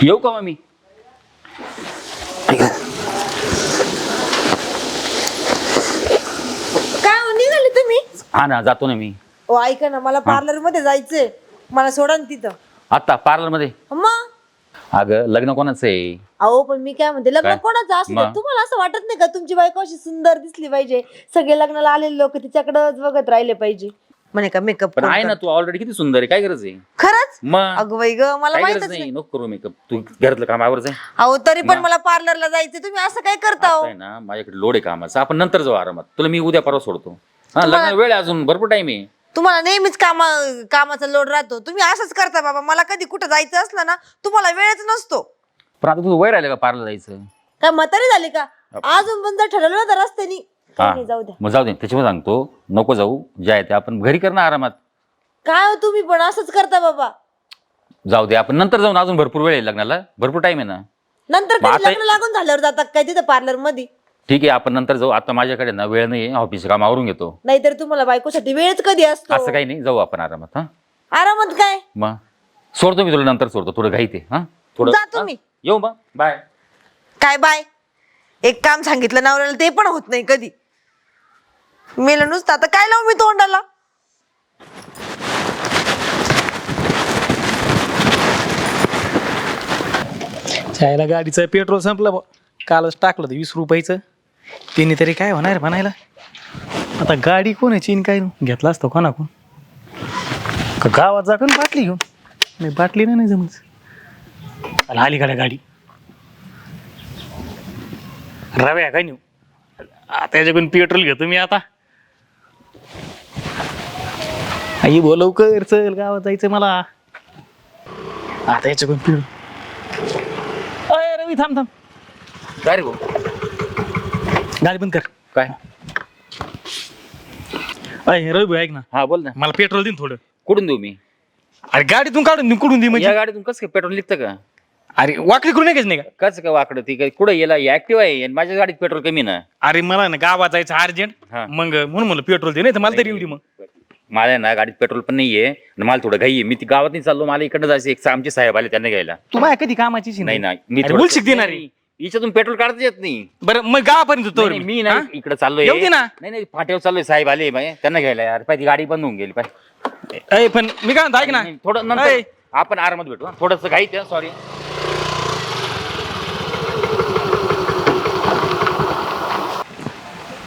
येऊ का मग मी? काय हो, निघाले तुम्ही? हा ना, जातो ना मी. ओ ऐका ना, मला पार्लर मध्ये जायचंय, मला सोडा ना तिथं. आता पार्लर मध्ये? मग अगं लग्न कोणाचं आहे? अहो पण मी काय म्हणते, लग्न काय? कोणाचं असू दे, मग? तुम्हाला असं वाटत नाही का तुमची बायको अशी सुंदर दिसली पाहिजे, सगळे लग्नाला आलेले लोक तिच्याकडेच बघत राहिले पाहिजे, म्हणे का मेकअप पण आहे ना, तू ऑलरेडी किती सुंदर आहे, काय गरज आहे? खरंच? मग अगं बाई ग, मला काय माहितच गरज नाही. नाही, नको करू मेकअप, तू घरातलं काम आवरच आहे. अहो तरी पण मग? मला पार्लरला जायचं, तुम्ही असं काय करता हो? आहे ना, माझ्याकडे लोड आहे कामाचा, आपण नंतर जाऊ आरामात. तुला मी उद्या परवा सोडतो. हा, तुम्हाला- लग्नाला वेळ आहे अजून, भरपूर टाइम आहे. तुम्हाला नेहमीच कामाचा लोड राहतो, तुम्ही असंच करता बाबा. मला कधी कुठं जायचं असलं ना, तुम्हाला वेळच नसतो. पण आता तू वय राहिलं का पार्लर जायचं? काय म्हातारी झाली का? अजून पण जर ठरवलं तर रस्त्यानी काही हा, नाही, जाऊ द्या. मग जाऊ दे, त्याच्यामुळे सांगतो नको जाऊ, जे आहे ते आपण घरी कर ना आरामात. काय हो तुम्ही पण असंच करता बाबा. जाऊ दे, आपण नंतर जाऊन, अजून भरपूर वेळ आहे लग्नाला, भरपूर टाइम आहे ना. नंतर मग कधी आता- लग्न लागून झाल्यावर जातात काय तिथं पार्लर मध्ये? ठीक आहे, आपण नंतर जाऊ, आता माझ्याकडे ना वेळ नाही, ऑफिस काम आवरून घेतो. नाहीतर तुम्हाला बायकोसाठी वेळच कधी असतो? असं काही नाही, जाऊ आपण आरामात. हा, आरामात काय? मग सोडतो मी तुला, नंतर सोडतो, थोडं घाई ते. हा, थोडं जा हा? तुम्ही. येऊ मग, बाय. काय बाय? एक काम सांगितलं नवऱ्याला ते पण होत नाही कधी. मेलं नुसतं, आता काय लावू मी तोंडाला? चायला गाडीचं पेट्रोल संपलं बा, कालच टाकलं 20 रुपयाचं. तिने तरी काय होणार म्हणायला. आता गाडी कोणाची आणि काय घेतला असतो कोणाकोण का गावात जा का बाटली घेऊन? नाही बाटली नाही जमत. चला आली गाड्या गाडी. रव्या काय नेऊ आता, याच्याकडून पेट्रोल घेतो मी आता. आई बोलव कर, चल गावात जायचं मला आता. याच्याकडून पेट्रोल. अय रवी थांब थांब, काय रे भाऊ? गाडी बंद कर. काय? अय रवी भाई ऐक ना, हा, बोल ना. मला पेट्रोल दे ना थोडं. कुठून देऊ मी? अरे गाडीतून काढून दे, कुठून दे म्हणजे? या गाडीतून कसं काय पेट्रोल निघतं का? अरे वाकडी करून नाही का? कसं काय वाकडं? ती काय कुठं गेला? ऍक्टिव्ह आहे आणि माझ्या गाडीत पेट्रोल कमी ना. अरे मला ना गावात जायचं अर्जंट, हा. मग म्हणून मला पेट्रोल दे, नाही तर मला तरी येऊ दे मग. माझ्या ना गाडीत पेट्रोल पण नाहीये आणि मला थोडं घाई आहे. मी ती गावात नाही चाललो, मला इकडनं जायचं. एक आमचे साहेब आले, त्यांना घ्यायला. तू माझ्या कधी कामाचीच नाही नाही, मी अरे थोडं- बोलशील देणार आहे. नाही, हिच्यातून पेट्रोल काढता येत नाही. बरं मग गावापर्यंत तो नाही, मी नाही इकडे चाललोय. येऊ दे ना. नाही नाही, फाट्यावर चाललोय, साहेब आले बाई, त्यांना घ्यायला. यार पाहिजे, गाडी बंद होऊन गेली पाहिजे. अय पण मी काय म्हणतो ऐक ना, थोडं नंतर अय. आपण आरामात भेटू. थोडस घाई त्या, सॉरी.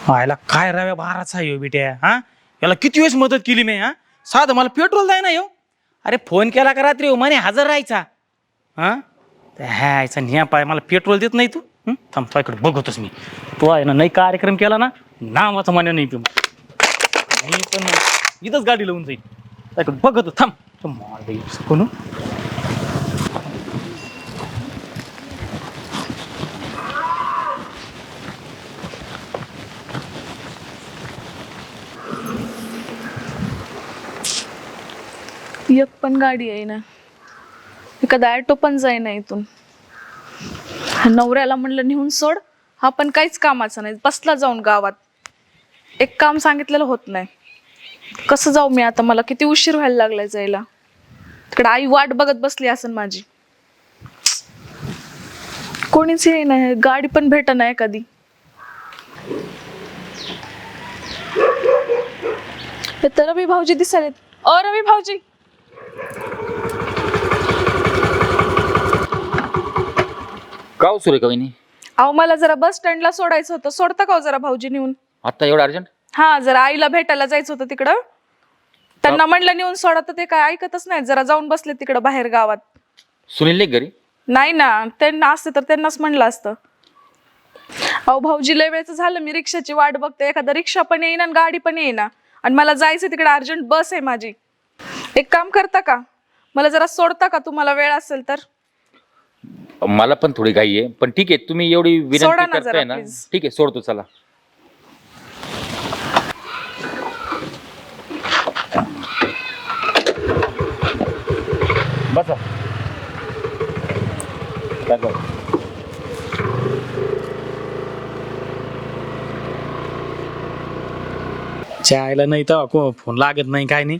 याला काय राव्या बाराचा आहे बेट्या. हा, याला किती वेळेस मदत केली मी. हा, साधं मला पेट्रोल द्याय ना. येऊ अरे फोन केला का रात्री म्हणे हजर राहायचा. हा ह्याचा न्या पाय, मला पेट्रोल देत नाही तू. थांब तुझ्याकडे बघतोच मी. तू आहे ना, नाही कार्यक्रम केला ना, नावाचा मान्य नाही. मी पण इथंच गाडी लावून जाईल. त्याकडे बघतो, थांब. कोण एक पण गाडी आहे ना, एखादा ॲटो पण जाईना इथून. नवऱ्याला म्हणलं नेऊन सोड, हा पण काहीच कामाचा नाही, बसला जाऊन गावात. एक काम सांगितलेलं होत नाही. कसं जाऊ मी आता? मला किती उशीर व्हायला लागलाय जायला. तिकडे आई वाट बघत बसली असेल माझी. कोणीच हे नाही, गाडी पण भेट नाही कधी. तर रवी भाऊजी दिसायलेत. अ रवी भाऊजी, गाव सुरू आहे का वहिनी? अहो मला जरा बस स्टँडला सोडायचं होतं, सोडता का हो जरा भाऊजी नेऊन? आता एवढं अर्जंट? हा, जरा आईला भेटायला जायचं होतं तिकडं. त्यांना म्हणलं नेऊन सोडा, तर ते काय ऐकतच नाही. जरा जाऊन बसले तिकडं बाहेर गावात. सुनील नाही घरी? नाही ना, त्यांना असते तर त्यांनाच म्हणलं असतं. अहो भाऊजी लय वेळचं झालं मी रिक्षाची वाट बघते. एखादा रिक्षा पण येईना आणि गाडी पण येईना, आणि मला जायचं तिकडे अर्जंट बस आहे माझी. एक काम करता का, मला जरा सोडता का? तुम्हाला वेळ असेल तर. मला पण थोडी घाई आहे, पण ठीक आहे, तुम्ही एवढी सोडा विनंती ना करताय जरा, ना. please. ठीक आहे, सोडतो, चला. बसा. काय बघ. चायला नाही तर फोन लागत नाही काय नाही.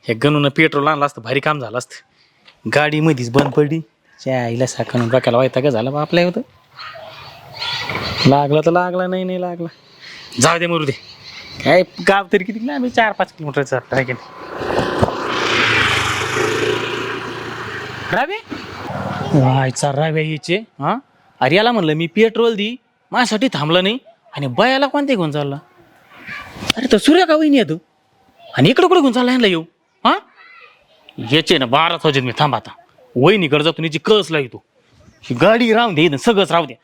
हे गणून पेट्रोल आणलं असतं, भारी काम झालं असतं. गाडी मध्येच बंद पडली, त्या आईला साखर डोक्याला व्हायचा का झालं बा आपल्या होतं. लागला तर लागला, नाही लागला जाऊ दे मरू दे. काय गाव तरी किती ना, आम्ही 4-5 किलोमीटरचा आहे की रावे व्हायचा राव्या यायचे. हा अरे याला म्हणलं मी पेट्रोल दी, माझ्यासाठी थांबलं नाही आणि बयाला कोणते घेऊन चालला. अरे तर सूर्या का वहिनी येतो आणि इकडे कुठे घेऊन चालला ह्यांना येऊ. हा याचे ना 12 वाजत मी थांबा आता वहिनीकडे जातो याची कस येतो. ही गाडी राहून दे सगळंच राहू दे.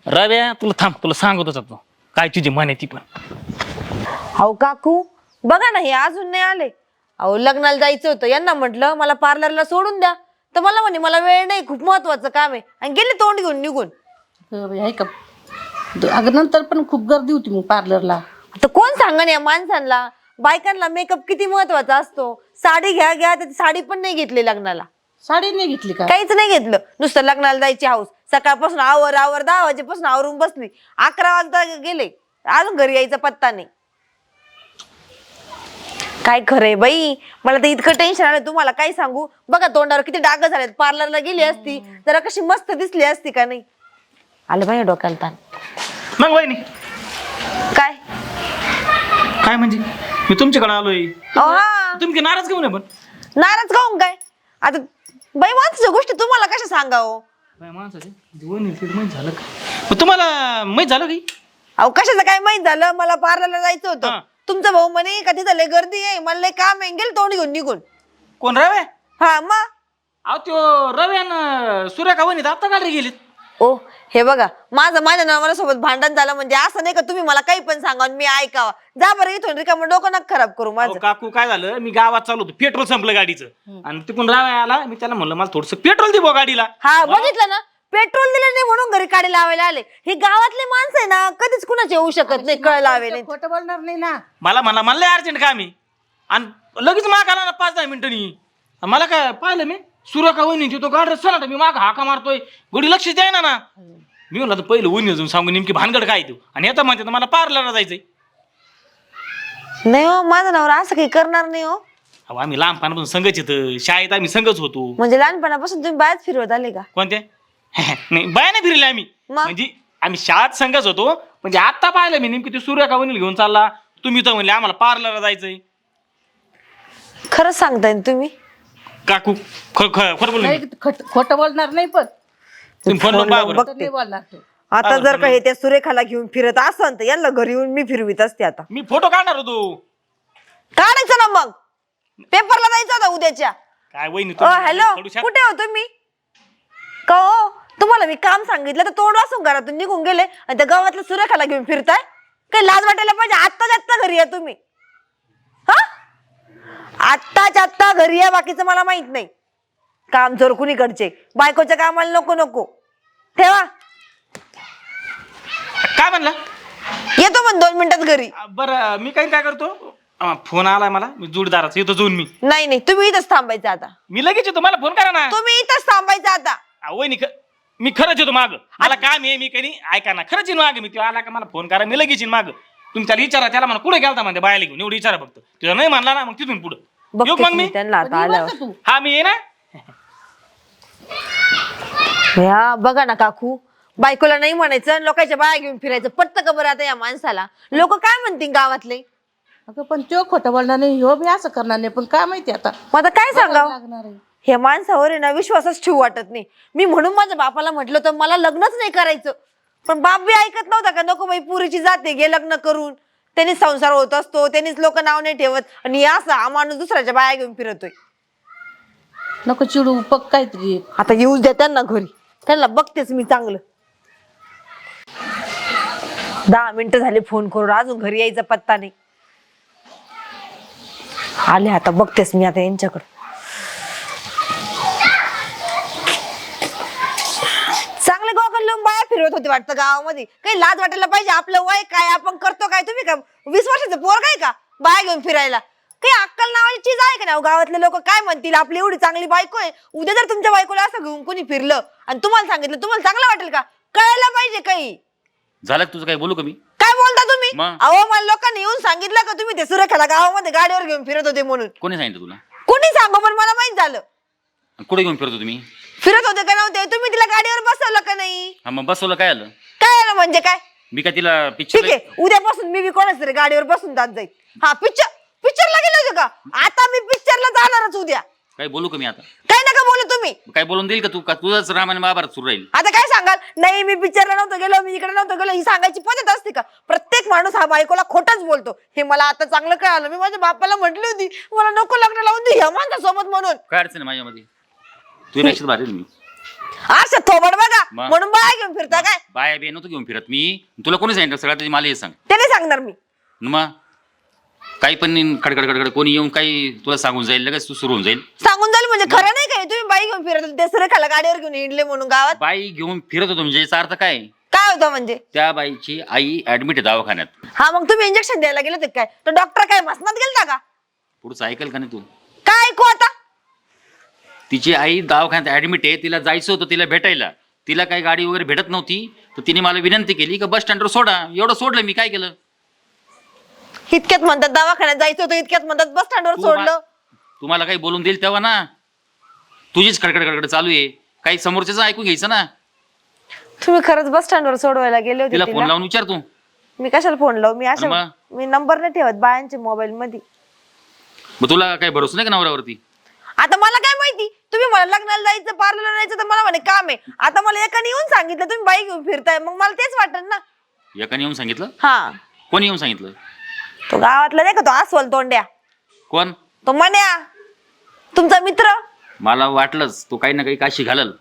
रव्या तुला थांब, तुला सांगतच होतो काय तुझी मन आहे ती पण. अहो काकू बघा ना हे अजून नाही आले. अहो लग्नाला जायचं होतं, यांना म्हटलं मला पार्लरला सोडून द्या, तर मला म्हणे मला वेळ नाही, खूप महत्वाचं काम आहे, आणि गेले तोंड घेऊन निघून. आहे का अगं नंतर पण खूप गर्दी होती मग पार्लरला. आता कोण सांगन या माणसांना, बायकांना मेकअप किती महत्वाचा असतो. साडी घ्या घ्या तर साडी पण नाही घेतली लग्नाला, साडी नाही घेतली का? काहीच नाही घेतलं, नुसतं लग्नाला जायची हाऊस. सकाळपासून आवर 10 वाजेपासून आवरून बसली, 11 वाजता गेले, अजून घरी यायचा पत्ता नाही. काय खरंय बाई, मला तर इतकं टेन्शन आलं तुम्हाला काय सांगू. बघा तोंडावर किती डाग झालेत. पार्लरला गेली असती जरा कशी मस्त दिसली असती का नाही. आलं बाई डोक्याला ताण. मग वहिनी काय काय म्हणजे मी तुमच्याकडे आलोय, अहो हा तुम्ही नाराज घेऊन पण नाराज काहून काय. आता बाई माणसाच्या गोष्टी तुम्हाला कशा सांगावं. माणसाचे माहित झालं का तुम्हाला, माहित झालं काही. अहो कशाचं काय माहित झालं, मला पार्लरला जायचं हा. होतं. तुमचा भाऊ म्हणे का तिथं लय गर्दी आहे, मला लय काम आहे, गेल तोंड घेऊन निघून. कोण रव्या? हा मग अहो त्यो रव्यान सूर्या का वहिनी आता गाडी गेलीत. ओ हे बघा माझ्या नवऱ्यासोबत भांडण झालं म्हणजे असं नाही का तुम्ही मला काही पण सांगा आणि मी ऐकावा. जा बरं इथून रिकामं डोकं नका खराब करू माझं. अहो, काकू काय झालं, मी गावात चालू होतो, पेट्रोल संपलं गाडीचं आणि तिकडून रव्या आला. मी त्याला म्हणलं मला थोडस पेट्रोल दे बुवा गाडीला. हा बघितलं ना, पेट्रोल दिलं नाही म्हणून घरी काढी लावायला आले. हे गावातले माणसं आहे ना, कधीच कुणाचे येऊ शकत नाही, कळ लावे नाही. खोटं बोलणार नाही ना. मला अर्जंट काम आहे आणि लगेच माग आला ना 5-10 मिनिटांनी. मला काय पाहिलं मी सूर्या का वहिनी तो गाडी रस्ता मी माग हाका मारतोय, गोडी लक्ष द्याय ना. मी म्हणलं तर पहिलं वहिनी जाऊन सांगू नेमकी भानगड काय तू, आणि आता म्हणते मला पार्लरला जायचंय. नाही हो, माझा नवरा असं काही करणार नाही हो. अहो आम्ही लहानपणापासून संघच येतं, शाळेत आम्ही संघच होतो. म्हणजे लहानपणापासून तुम्ही बाहेर फिरवत आले का. कोणत्या नाही बाया नाही फिरले आम्ही, मग? म्हणजे आम्ही शाळेत संघच होतो. म्हणजे आता पाहिलं मी नेमकी ते सूर्या का वहिनी घेऊन चालला, तुम्ही तर म्हणले आम्हाला पार्लरला जायचंय. खरंच सांगताय ना तुम्ही. काकू खरं बोल, नाही, खोटं बोलणार नाही पण तुम्ही फोन लावून पहा बरं. खोटं नाही बोलणार तू. आता जर का हे त्या सुरेखाला घेऊन फिरत असन तर यांना घरी येऊन मी फिरवीत असते. आता मी फोटो काढणार होतो. काढायचं ना मग, पेपरला जायचं होता उद्याच्या. काय वहिनी हॅलो कुठे हो तुम्ही. का हो तुम्हाला मी काम सांगितलं तर तोंड वाचून घरातून निघून गेले आणि त्या गावातल्या सुरेखाला घेऊन फिरताय. काही लाज वाटायला पाहिजे. आत्ता घरी या तुम्ही. हा आत्ता घरी या, बाकीचं मला माहित नाही. काम जोर कुणीकडचे, बायकोच्या कामाला नको ठेवा. काय म्हणला. येतो पण 2 मिनिटात घरी. बरं मी काय करतो, फोन आलाय मला, मी जोडदाराचा येतो जाऊन. मी नाही तुम्ही इथंच थांबायचं आता. मी लगेच येतो, मला फोन करा ना. तुम्ही इथंच थांबायचं आता. वहिनी मी खरंच येतो माग, मला काम आहे. मी काही ऐका ना, खरंच येईन माग. मी तो आला का मला फोन करा, मी लगेच येईन माग. तुम्ही त्याला विचारा, त्याला म्हणा कुठे गेलता म्हणते बायला घेऊन, एवढं विचारा फक्त. तुझा नाही म्हणला ना मग तिथून पुढं येऊ मग मी. त्यांना आता पण आल्यावर. तू हा मी ये ना. या बघा ना काकू, बायकोला नाही म्हणायचं आणि लोकांच्या बाया घेऊन फिरायचं. पटतं का बरं आता या माणसाला. लोक काय म्हणतील गावातले. अगं पण तो खोटं बोलणार नाही, हो मी असं करणार नाही, पण काय माहिती आता मग आता काय सांगावं. लागणार आहे. हे माणसावर आहे ना विश्वासच ठेवू वाटत नाही. मी म्हणून माझ्या बापाला म्हटलं तर मला लग्नच नाही करायचं, पण बाप बी ऐकत नव्हता का. नको बाई पुरीची जाते, घे लग्न करून, त्यांनीच संसार होत असतो, त्यांनीच लोक नाव नाही ठेवत, आणि असं हा माणूस दुसऱ्याच्या बाया घेऊन फिरतोय. नको चिडू, पक काहीतरी. आता येऊच द्या त्यांना घरी, त्यांना बघतेच मी चांगलं. 10 मिनिटं झाले फोन करून, अजून घरी यायचा पत्ता नाही. आले आता, बघतेच मी आता यांच्याकडे. चांगले गॉगल लावून बाया फिरवत होते वाटतं गावामध्ये. काही लाज वाटायला पाहिजे. आपलं वय काय, आपण करतो काय. तुम्ही का 20 वर्षाचं पोर काय का बाया घेऊन फिरायला. काही अक्कल नावाची चीज आहे का ना. गावातले लोक काय म्हणतील, आपली एवढी चांगली बायको आहे, उद्या जर तुमच्या बायकोला असं घेऊन कोणी फिरलं आणि तुम्हाला सांगितलं, तुम्हाला चांगलं वाटेल का. कळायला पाहिजे काही. झालं का तुझं, काय बोलू का मी. काय बोलता तुम्ही. मग? अहो मला लोकांनी येऊन सांगितलं का तुम्ही ते सुरेखाला गावामध्ये गाडीवर घेऊन फिरत होते म्हणून. कोणी सांगितलं तुला, कोणी सांगू पण मला माहित झालं. कुठे घेऊन फिरतो तुम्ही. फिरत होते का नव्हते? तुम्ही तिला गाडीवर बसवलं का नाही? हा मग बसवलं काय आलं? काय आलं म्हणजे काय? मी काय तिला ठीक पिक्चर आहे, उद्यापासून मी कोणाच तरी गाडीवर बसून जात जाईल. हा पिक्चरला गेले होते का? आता मी पिक्चरला जाणारच उद्या. काय बोलू का मी आता? काय नका बोलू तुम्ही. काय बोलून देईल का तू? का तुझंच राम आणि महाभारत सुरू राहील? आता काय सांगाल? नाही मी पिक्चरला नव्हतो गेलो, मी इकडे नव्हतो गेलो, ही सांगायची पद्धत असते का? प्रत्येक माणूस हा बायकोला खोटच बोलतो. हे मला आता चांगलं कळालं. मी माझ्या बापाला म्हटली होती मला नको लग्न लावून दे ह्या माणसासोबत म्हणून. काय अडचण आहे माझ्यामध्ये? तुझ्यापेक्षा भारी आहे मी. असं थोबड बघा मग? म्हणून बाया घेऊन फिरता काय? बाया बिया नव्हतं घेऊन फिरत मी. तुला कोणी सांगितलं सगळं? त्याची मला हे सांग. ते नाही सांगणार मी. मग काही पण खडखड कोणी येऊन काही तुला सांगून जाईल, लगेच तू सुरू होऊन जाईल. सांगून जाईल म्हणजे खरं नाही काय? तुम्ही बाई घेऊन फिरत होते, ते सुरेखाला गाडीवर घेऊन हिंडले म्हणून गावात. बाई घेऊन फिरत होतो म्हणजे याचा अर्थ काय? काय होतं म्हणजे? त्या बाईची आई ऍडमिट आहे दवाखान्यात. हा मग तुम्ही इंजेक्शन द्यायला गेले होते काय? तर डॉक्टर काय मसनात गेलता का? पुढचं ऐकेल का नाही तू? काय ऐकू आता? तिची आई दवाखान्यात ऍडमिट आहे, तिला जायचं होतं तिला भेटायला. तिला काही गाडी वगैरे भेटत नव्हती, तर तिने मला विनंती केली का बस स्टँडवर सोडा. एवढं सोडलं मी. काय केलं? इतक्यात म्हणतात दवाखान्यात जायचं होतं, इतक्यात म्हणतात बस स्टँडवर सोडलं. तुम्हाला काही बोलून देईल तेव्हा ना. तुझीच खडखड चालू आहे. काही समोरच्याच ऐकून घ्यायचं ना. तुम्ही खरंच बस स्टँडवर सोडवायला गेले होते तिला फोन तिला? लावून विचार तू. मी कशाला फोन लावू? मी आणि अशा मी नंबर नाही ठेवत बायांच्या मोबाईल मध्ये. मग तुला काही भरोसा नाही का नवऱ्यावरती? आता मला काय माहिती? तुम्ही मला लग्नाला जायचं, पार्लरला जायचं, तर मला म्हणे काम आहे. आता मला एकाने येऊन सांगितलं तुम्ही बाई घेऊन फिरताय, मग मला तेच वाटत ना. एकाने येऊन सांगितलं? हा, कोणी येऊन सांगितलं? तो गावातला नाही का, तो अस्वल तोंड्या, कोण? तो मन्या, तुमचा मित्र. मला वाटलंच तो काही ना काही काशी घालल.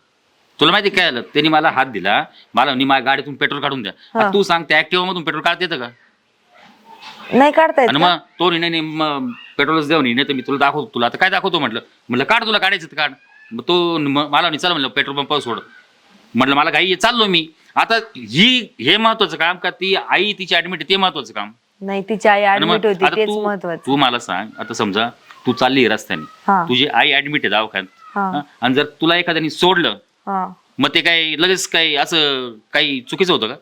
तुला माहिती काय आलं? त्यांनी मला हात दिला, मला माझ्या गाडीतून पेट्रोल काढून द्या. आता तू सांग त्या ऍक्टिव्हा मधून पेट्रोल काढता येतं का? नाही काढता येत आणि का? मग तो नाही मग पेट्रोलच देऊ नाही तर मी तुला दाखवतो. तुला आता काय दाखवतो म्हटलं काढ, तुला काढायचं तर काढ. मग तो मला नाही, चला म्हणलं पेट्रोल पंपावर सोड. म्हटलं मला काही चाललो मी. आता हे महत्वाचं काम का ती आई तिची ऍडमिट आहे ते महत्वाचं काम? नाही, तिची आई आणि मग ऍडमिट होती आता तेच महत्वाचं. तू मला सांग, आता समजा तू चालली रस्त्याने, हा. तुझी आई ऍडमिट आहे दवाखान्यात, हा. हा, आणि जर तुला एखाद्याने सोडलं, हा. मग ते काय लगेच काही असं काही चुकीचं होतं का?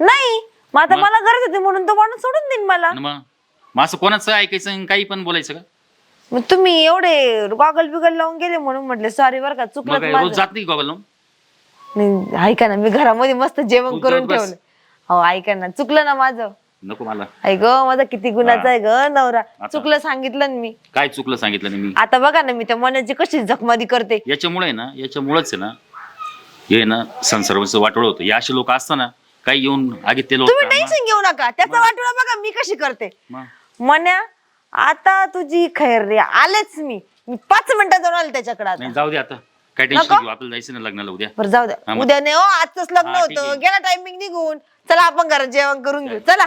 नाही, मग आता मग? मला गरज होती म्हणून तो माणूस सोडून देईन मला. आणि मग असं कोणाचं ऐकायचं आणि काही पण बोलायचं का? मग तुम्ही एवढे गॉगल बिगल लावून गेले म्हणून म्हटले सॉरी बरं का, मग चुकलं काय रोज माझं. जात नाही गॉगल लावून? नाही, ऐका ना, मी घरामध्ये मस्त जेवण तू करून बस. ठेवलं. हो ऐका ना, चुकलं ना माझं. नको मला. ऐक माझा किती गुन्हाचा आहे ग नवरा. चुकलं सांगितलं ना मी. काय चुकलं सांगितलं नाही मी? आता बघा ना, मी त्या मनाची कशी जखमादी करते. याच्यामुळे ना, याच्यामुळेच आहे ना, हे ना संसाराचं वाटोळ होतं. या असे लोक असताना काही येऊन आगीत ते लोक. तुम्ही टेन्शन घेऊ नका, त्याचा वाटोळा बघा मी कशी करते. मन्या, आता तुझी खैर रे, आलेच मी 5 मिनिटात जाऊन आले त्याच्याकडे. आता नाही, जाऊ दे आता. काय टेन्शन घेऊ, आपल्याला जायचं ना लग्नाला उद्या. बरं जाऊ द्या, हा, मग. उद्या नाही हो, आजच लग्न हा, ठीक होतं, आहे. गेला टायमिंग निघून. चला आपण घरात जेवण करून घेऊ, चला.